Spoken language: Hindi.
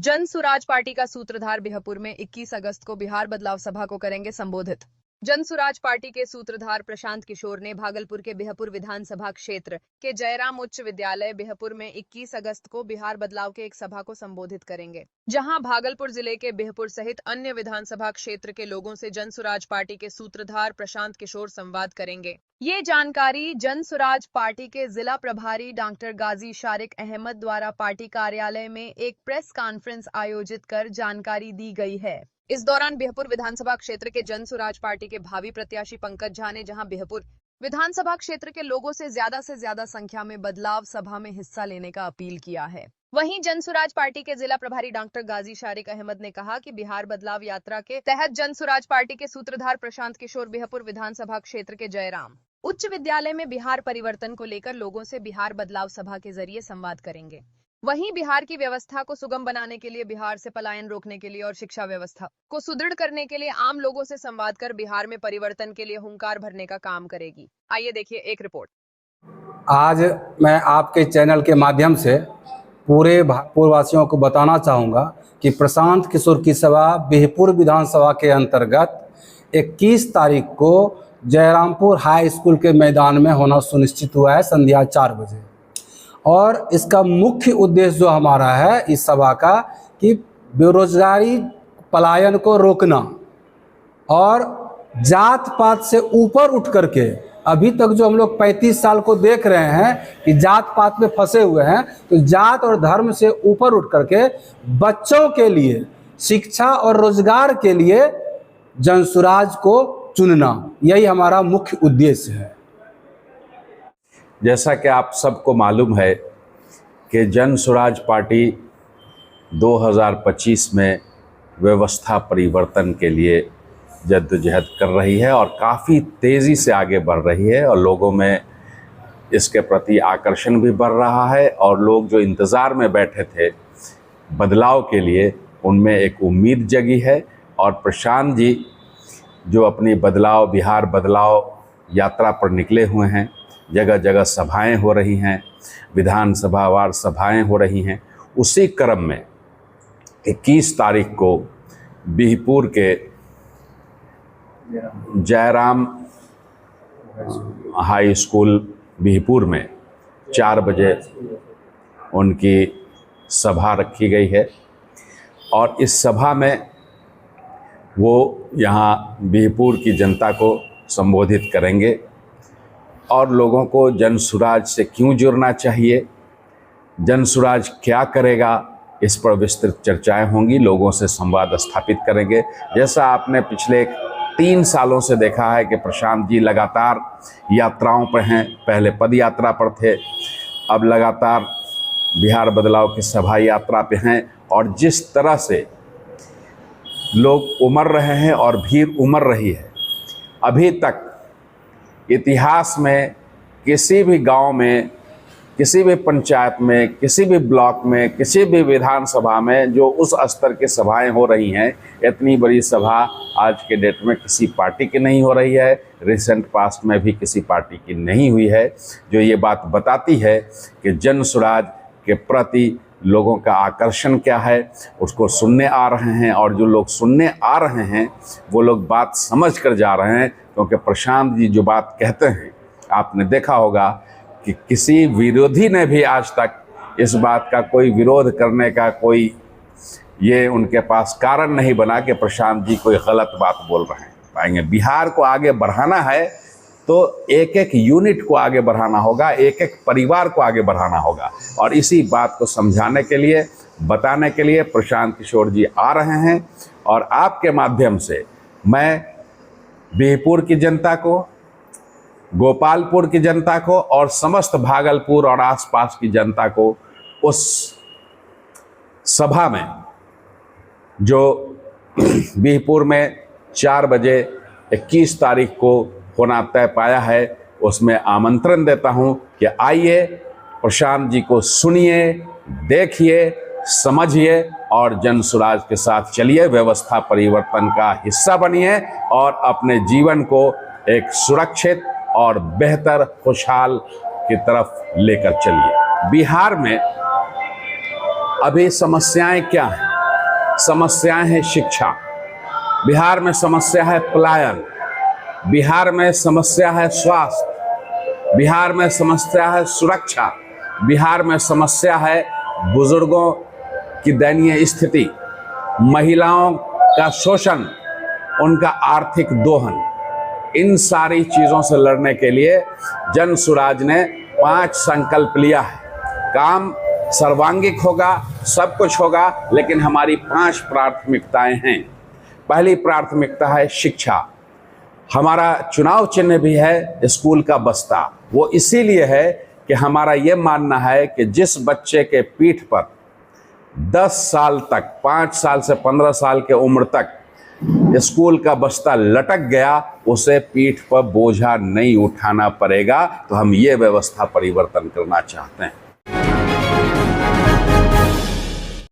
जन सुराज पार्टी का सूत्रधार बिहपुर में 21 अगस्त को बिहार बदलाव सभा को करेंगे संबोधित। जन सुराज पार्टी के सूत्रधार प्रशांत किशोर ने भागलपुर के बिहपुर विधानसभा क्षेत्र के जयराम उच्च विद्यालय बिहपुर में 21 अगस्त को बिहार बदलाव के एक सभा को संबोधित करेंगे, जहां भागलपुर जिले के बिहपुर सहित अन्य विधानसभा क्षेत्र के लोगों से जन सुराज पार्टी के सूत्रधार प्रशांत किशोर संवाद करेंगे। ये जानकारी जन सुराज पार्टी के जिला प्रभारी डॉक्टर गाजी शारिक अहमद द्वारा पार्टी कार्यालय में एक प्रेस कॉन्फ्रेंस आयोजित कर जानकारी दी गई है। इस दौरान बिहपुर विधानसभा क्षेत्र के जन सुराज पार्टी के भावी प्रत्याशी पंकज झा ने जहां बिहपुर विधानसभा क्षेत्र के लोगों से ज्यादा संख्या में बदलाव सभा में हिस्सा लेने का अपील किया है। वहीं जन सुराज पार्टी के जिला प्रभारी डॉक्टर गाजी शारिक अहमद ने कहा कि बिहार बदलाव यात्रा के तहत जन सुराज पार्टी के सूत्रधार प्रशांत किशोर बिहपुर विधानसभा क्षेत्र के जयराम उच्च विद्यालय में बिहार परिवर्तन को लेकर लोगों से बिहार बदलाव सभा के जरिए संवाद करेंगे। वहीं बिहार की व्यवस्था को सुगम बनाने के लिए, बिहार से पलायन रोकने के लिए और शिक्षा व्यवस्था को सुदृढ़ करने के लिए आम लोगों से संवाद कर बिहार में परिवर्तन के लिए हुंकार भरने का काम करेगी। आइए देखिए एक रिपोर्ट। आज मैं आपके चैनल के माध्यम से पूरे भागपुरवासियों को बताना चाहूँगा कि प्रशांत किशोर की सभा बिहपुर विधानसभा के अंतर्गत 21 तारीख को जयरामपुर हाई स्कूल के मैदान में होना सुनिश्चित हुआ है संध्या 4 बजे। और इसका मुख्य उद्देश्य जो हमारा है इस सभा का कि बेरोजगारी पलायन को रोकना और जात पात से ऊपर उठ करके, अभी तक जो हम लोग 35 साल को देख रहे हैं कि जात पात में फंसे हुए हैं, तो जात और धर्म से ऊपर उठ करके बच्चों के लिए शिक्षा और रोजगार के लिए जनसुराज को चुनना, यही हमारा मुख्य उद्देश्य है। जैसा कि आप सबको मालूम है कि जन सुराज पार्टी 2025 में व्यवस्था परिवर्तन के लिए जद्दोजहद कर रही है और काफ़ी तेज़ी से आगे बढ़ रही है और लोगों में इसके प्रति आकर्षण भी बढ़ रहा है और लोग जो इंतज़ार में बैठे थे बदलाव के लिए, उनमें एक उम्मीद जगी है। और प्रशांत जी जो अपनी बिहार बदलाव यात्रा पर निकले हुए हैं, जगह जगह सभाएं हो रही हैं, विधानसभावार सभाएं हो रही हैं, उसी क्रम में 21 तारीख को बिहपुर के जयराम हाई स्कूल बिहपुर में 4 बजे उनकी सभा रखी गई है। और इस सभा में वो यहाँ बिहपुर की जनता को संबोधित करेंगे और लोगों को जन सुराज से क्यों जुड़ना चाहिए, जन सुराज क्या करेगा, इस पर विस्तृत चर्चाएं होंगी। लोगों से संवाद स्थापित करेंगे। जैसा आपने पिछले 3 सालों से देखा है कि प्रशांत जी लगातार यात्राओं पर हैं। पहले पद यात्रा पर थे, अब लगातार बिहार बदलाव की सभा यात्रा पे हैं। और जिस तरह से लोग उमड़ रहे हैं और भीड़ उमड़ रही है, अभी तक इतिहास में किसी भी गांव में, किसी भी पंचायत में, किसी भी ब्लॉक में, किसी भी विधानसभा में जो उस स्तर की सभाएं हो रही हैं, इतनी बड़ी सभा आज के डेट में किसी पार्टी की नहीं हो रही है। रिसेंट पास्ट में भी किसी पार्टी की नहीं हुई है, जो ये बात बताती है कि जन सुराज के प्रति लोगों का आकर्षण क्या है, उसको सुनने आ रहे हैं। और जो लोग सुनने आ रहे हैं वो लोग बात समझ कर जा रहे हैं, क्योंकि प्रशांत जी जो बात कहते हैं, आपने देखा होगा कि किसी विरोधी ने भी आज तक इस बात का कोई विरोध करने का कोई ये उनके पास कारण नहीं बना कि प्रशांत जी कोई गलत बात बोल रहे हैं। पाएंगे बिहार को आगे बढ़ाना है तो एक एक यूनिट को आगे बढ़ाना होगा, एक एक परिवार को आगे बढ़ाना होगा। और इसी बात को समझाने के लिए, बताने के लिए प्रशांत किशोर जी आ रहे हैं। और आपके माध्यम से मैं बिहपुर की जनता को, गोपालपुर की जनता को और समस्त भागलपुर और आसपास की जनता को उस सभा में जो बिहपुर में 4 बजे 21 तारीख को होना तय पाया है, उसमें आमंत्रण देता हूं कि आइए प्रशांत जी को सुनिए, देखिए, समझिए और जन सुराज के साथ चलिए, व्यवस्था परिवर्तन का हिस्सा बनिए और अपने जीवन को एक सुरक्षित और बेहतर खुशहाल की तरफ लेकर चलिए। बिहार में अभी समस्याएं क्या हैं? समस्याएं हैं शिक्षा, बिहार में समस्या है पलायन, बिहार में समस्या है स्वास्थ्य, बिहार में समस्या है सुरक्षा, बिहार में समस्या है बुजुर्गों की दयनीय स्थिति, महिलाओं का शोषण, उनका आर्थिक दोहन। इन सारी चीज़ों से लड़ने के लिए जन सुराज ने 5 संकल्प लिया है। काम सर्वांगिक होगा, सब कुछ होगा, लेकिन हमारी 5 प्राथमिकताएं हैं। पहली प्राथमिकता है शिक्षा। हमारा चुनाव चिन्ह भी है स्कूल का बस्ता। वो इसीलिए है कि हमारा ये मानना है कि जिस बच्चे के पीठ पर 10 साल तक, 5 साल से 15 साल के उम्र तक स्कूल का बस्ता लटक गया, उसे पीठ पर बोझा नहीं उठाना पड़ेगा। तो हम ये व्यवस्था परिवर्तन करना चाहते हैं।